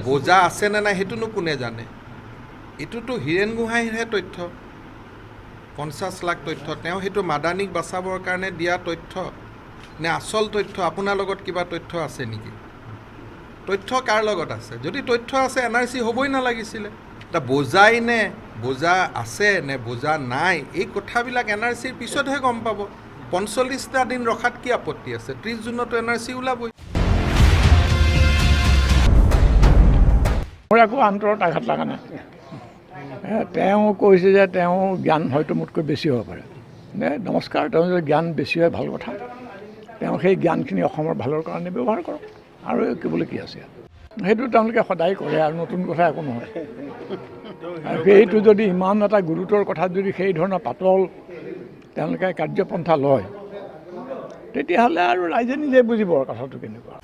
বোজা আছে নে নাই সেইটোনো কোনে জানে এইটোতো হীৰেণ গোহাঁইৰহে তথ্য 50 লাখ তথ্য তেওঁ সেইটো মাদানীক বাচাবৰ কাৰণে দিয়া তথ্য নে আচল তথ্য আপোনাৰ লগত কিবা তথ্য আছে নেকি তথ্য কাৰ লগত আছে যদি তথ্য আছে NRC হ'বই নালাগিছিলে এটা বোজাই নে বোজা আছে নে বোজা নাই এই কথাবিলাক NRCৰ পিছতহে গম পাব 45টা দিন ৰখাত কি আপত্তি আছে 30 জুনতো NRC ওলাবই মোৰ একো অন্তৰত আঘাত লগা নাই তেওঁ কৈছে যে তেওঁ জ্ঞান হয়তো মোতকৈ বেছি হ'ব পাৰে নমস্কাৰ তেওঁ যদি জ্ঞান বেছি হয় ভাল কথা তেওঁ সেই জ্ঞানখিনি অসমৰ ভালৰ কাৰণে ব্যৱহাৰ কৰক আৰু ক'বলৈ কি আছে সেইটো তেওঁলোকে সদায় কৰে আৰু নতুন কথা একো নহয় আৰু সেইটো যদি ইমান এটা গুৰুতৰ কথাত যদি সেই ধৰণৰ পাতল তেওঁলোকে কাৰ্যপন্থা লয় তেতিয়াহ'লে আৰু ৰাইজে নিজে বুজিব কথাটো কেনেকুৱা